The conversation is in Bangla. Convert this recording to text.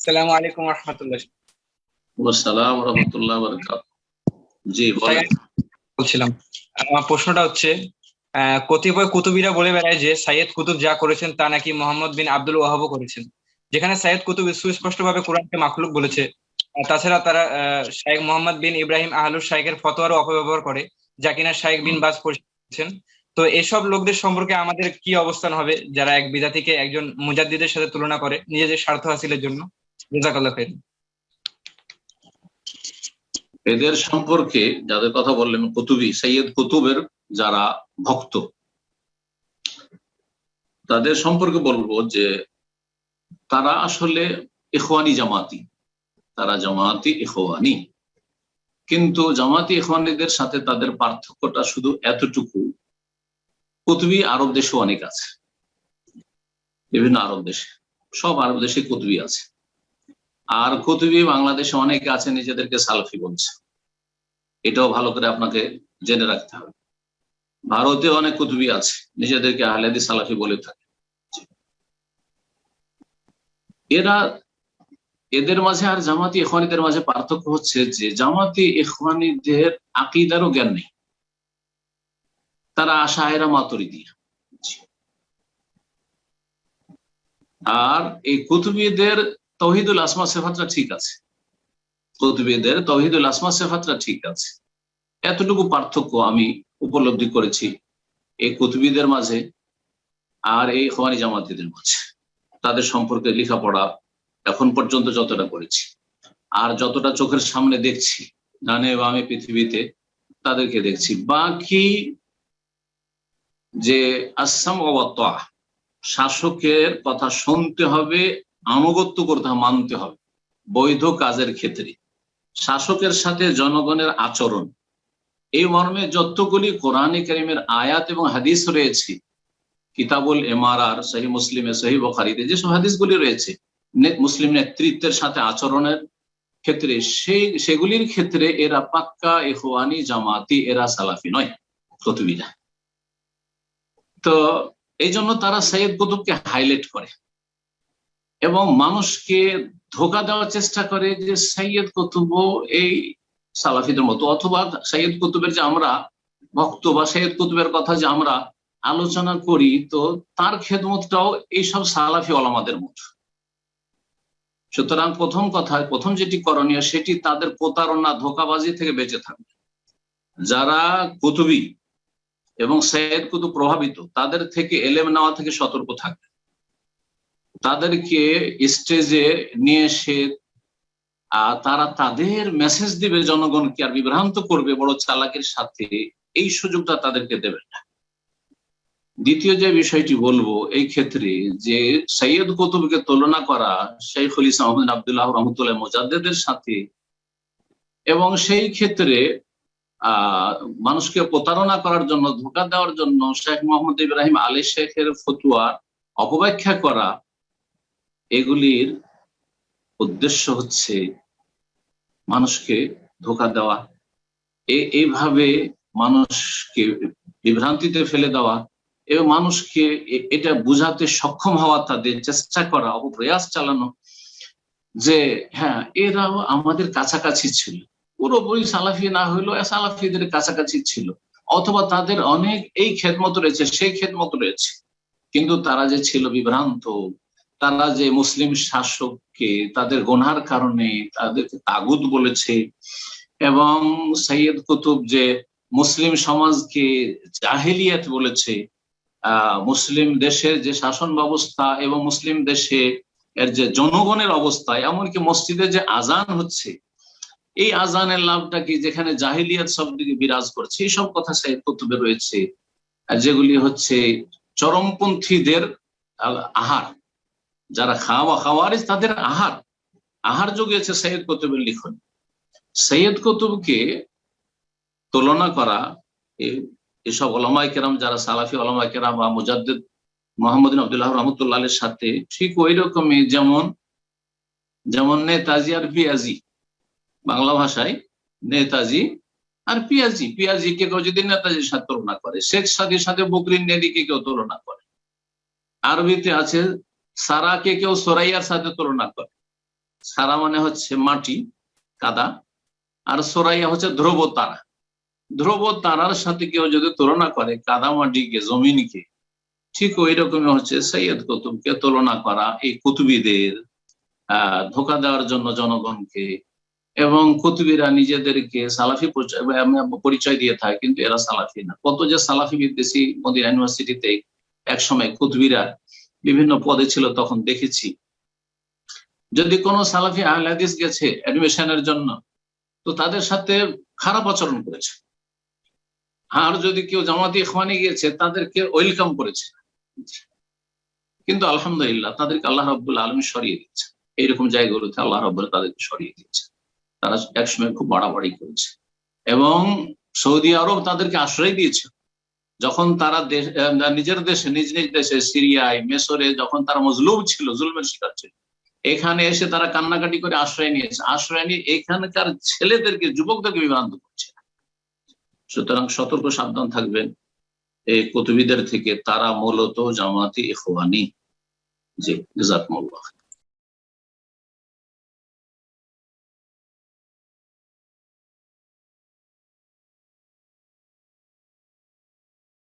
আসসালামু আলাইকুম রহমতুল্লাহ। আসসালাম ওয়া রাহমাতুল্লাহি ওয়া বারাকাতুহু। জি বলেন। বলছিলাম, আমার প্রশ্নটা হচ্ছে, কতিপয় কুতুবীরা বলে বেড়ায় যে সাইয়েদ কুতুব যা করেছেন তা নাকি মোহাম্মদ বিন আব্দুল ওয়াহাবও করেছেন, যেখানে সাইয়েদ কুতুব সুস্পষ্ট ভাবে কোরআনকে মাখলুক বলেছে। তাছাড়া তারা শাইখ মোহাম্মদ বিন ইব্রাহিম আহলুর শাইখের ফতোয়ারও অপব্যবহার করে, যা কিনা শাইখ বিন বাজ করেছেন। তো এসব লোকদের সম্পর্কে আমাদের কি অবস্থান হবে, যারা এক বিদাতিকে একজন মুজাদ্দিদের সাথে তুলনা করে নিজেদের স্বার্থ হাসিলের জন্য? জাযাকাল্লাহ খাইর। এদের সম্পর্কে যাদের কথা বললেন, কুতুবী সৈয়দ কুতুবের যারা ভক্ত, তাদের সম্পর্কে বলবো যে তারা আসলে ইখওয়ানি জামাতি, তারা জামাতি ইখওয়ানি। কিন্তু জামাতি ইখওয়ানিদের সাথে তাদের পার্থক্যটা শুধু এতটুকু, কুতুবী আরব দেশে অনেক আছে, বিভিন্ন আরব দেশে, সব আরব দেশে কুতুবী আছে। আর কুতুবী বাংলাদেশে অনেকে আছে নিজেদেরকে সালাফি বলছে, এটাও ভালো করে আপনাকে জেনে রাখতে হবে। ভারতে অনেক কুতুবী আছে নিজেদেরকে আহলে হাদিস সালাফি বলে থাকে। এদের মাঝে আর জামাতি ইখওয়ানিদের মাঝে পার্থক্য হচ্ছে যে জামাতি ইখওয়ানিদের আকীদারও জ্ঞান নেই, তারা আশায়েরা মাতুরিদি। আর এই কুতুবীদের তাওহীদুল আসমা সিফাতটা ঠিক আছে, কুতুবীদের তাওহীদুল আসমা সিফাতটা ঠিক আছে। এতটুকু পার্থক্য আমি উপলব্ধি করেছি এই কুতুবীদের মাঝে আর এই ইখওয়ানি জামাতিদের মাঝে। তাদের সম্পর্কে লেখাপড়া এখন পর্যন্ত যতটা করেছি আর যতটা চোখের সামনে দেখছি, ডানে বামে পৃথিবীতে তাদেরকে দেখছি। বাকি যে আসসাম ওয়া তাআ, শাসকের কথা শুনতে হবে, আনুগত্য করতে হবে, মানতে হবে বৈধ কাজের ক্ষেত্রে। শাসকের সাথে জনগণের আচরণ, এই মর্মে যতগুলি কোরআনে কারীমের আয়াত এবং হাদিস রয়েছে, কিতাবুল ইমারার, সহিহ মুসলিমে, সহিহ বুখারীতে যেসব হাদিসগুলি রয়েছে মুসলিম নেতৃত্বের সাথে আচরণের ক্ষেত্রে, সেগুলির ক্ষেত্রে এরা পাক্কা ইখওয়ানি জামাতি, এরা সালাফি নয় কুতুবীরা। তো এই জন্য তারা সৈয়দ কুতুবকে হাইলাইট করে এবং মানুষকে ধোঁকা দেওয়ার চেষ্টা করে যে সৈয়দ কুতুব এই সালাফিদের মতো, অথবা সৈয়দ কুতুবের যে আমরা ভক্ত বা সৈয়দ কুতুবের কথা যে আমরা আলোচনা করি, তো তার খেদমতটাও এইসব সালাফি ওলামাদের মতো। সুতরাং প্রথম যেটি করণীয় সেটি তাদের প্রতারণা, ধোঁকাবাজি থেকে বেঁচে থাকবে। যারা কুতুবী এবং সৈয়দ কুতুব প্রভাবিত, তাদের থেকে এলেম নেওয়া থেকে সতর্ক থাকবে। তাদেরকে স্টেজে নিয়ে এসে তারা তাদের মেসেজ দিবে জনগণকে, আর বিভ্রান্ত করবে বড় চালাকির সাথে, এই সুযোগটা তাদেরকে দেবে না। দ্বিতীয় যে বিষয়টি বলবো এই ক্ষেত্রে, যে সৈয়দ কুতুবকে তুলনা করা শাইখুল ইসলাম আহমদ আব্দুল্লাহ রহমতুল্লাহ মুজাদ্দিদের সাথে, এবং সেই ক্ষেত্রে মানুষকে প্রতারণা করার জন্য, ধোঁকা দেওয়ার জন্য শেখ মোহাম্মদ ইব্রাহিম আলী শেখের ফতোয়া অপব্যাখ্যা করা, এগুলির উদ্দেশ্য হচ্ছে মানুষকে ধোঁকা দেওয়া, এইভাবে মানুষকে বিভ্রান্তিতে ফেলে দেওয়া এবং মানুষকে এটা বুঝাতে সক্ষম হওয়া, তাদের চেষ্টা করা, অপপ্রয়াস চালানো যে হ্যাঁ এরাও আমাদের কাছাকাছি ছিল, পুরোপুরি সালাফি না হইলেও সালাফিদের কাছাকাছি ছিল, অথবা তাদের অনেক এই খেদমত রয়েছে, সেই খেদমত রয়েছে, কিন্তু তারা যে ছিল বিভ্রান্ত, তারা যে মুসলিম শাসককে তাদের গুনার কারণে তাদেরকে তাগুত বলেছে, এবং সৈয়দ কুতুব যে মুসলিম সমাজকে জাহেলিয়াত বলেছে, মুসলিম দেশের যে শাসন ব্যবস্থা এবং মুসলিম দেশে এর যে জনগণের অবস্থা, এমনকি মসজিদে যে আজান হচ্ছে, এই আজানের লাভটা কি, যেখানে জাহিলিয়াত শব্দকে বিরাজ করছে, এই সব কথা সৈয়দ কুতুবে রয়েছে, যেগুলি হচ্ছে চরমপন্থীদের আহার, যারা খাওয়ারিজ তাদের আহার জুগিয়েছে সৈয়দ কুতুবের লিখন। সৈয়দ কুতুবকে তুলনা করা এসব ওলামায়ে কেরাম, যারা সালাফি ওলামায়ে কেরাম বা মুজাদ্দিদ মোহাম্মদ বিন আব্দুল্লাহ রহমতুল্লাহ এর সাথে ঠিক ওই রকমই, যেমন নেতাজি আর পিয়াজি, বাংলা ভাষায় নেতাজি আর পিয়াজি কে কেউ যদি নেতাজির সাথে তুলনা করে, শেখ সাদির সাথে বকরিন নেদিকে কেউ তুলনা করে, আরবিতে আছে সারাকে কেউ সোরাইয়ার সাথে তুলনা করে, সারা মানে হচ্ছে মাটি, কাদা, আর সোরাইয়া হচ্ছে ধ্রুব তারা। ধ্রুব তারার সাথে কেউ যদি তুলনা করে কাদা মাটিকে, জমিনকে, ঠিক ওই রকমই হচ্ছে সৈয়দ কুতুবকে তুলনা করা এই কুতুবীদের ধোঁকা দেওয়ার জন্য জনগণকে। এবং কুতুবীরা নিজেদেরকে সালাফি পরিচয় দিয়ে থাকে, কিন্তু এরা সালাফি না। কত যে সালাফি বিদ্বেষী মদিনা ইউনিভার্সিটিতে একসময় কুতুবীরা বিভিন্ন পদে ছিল, তখন দেখেছি যদি কোনো সালাফি আহলে হাদিস গেছে অ্যাডমিশনের জন্য, তো তাদের সাথে খারাপ আচরণ করেছে। আর যদি কেউ জামাতি ইখওয়ানি গিয়েছে, তাদেরকে ওয়েলকাম করেছে। কিন্তু আলহামদুলিল্লাহ তাদেরকে আল্লাহ রাব্বুল আলামিন সরিয়ে দিচ্ছে। এইরকম জায়গাগুলোতে আল্লাহ রাব্বুল তাদেরকে সরিয়ে দিচ্ছে। তারা একসময় খুব বাড়াবাড়ি করেছে এবং সৌদি আরব তাদেরকে আশ্রয় দিয়েছে। যখন তারা নিজের দেশে, নিজ নিজ দেশে, সিরিয়ায়, মেসরে যখন তারা মজলুম ছিল, জুলমের শিকার ছিল, এখানে এসে তারা কান্নাকাটি করে আশ্রয় নিয়েছে। আশ্রয় নিয়ে এখানকার ছেলেদেরকে, যুবকদেরকে বিভ্রান্ত করছে। সুতরাং সতর্ক সাবধান থাকবেন এই কুতুবীদের থেকে। তারা মূলত জামাতি ইখওয়ানি। জি, জাযাকুমুল্লাহ।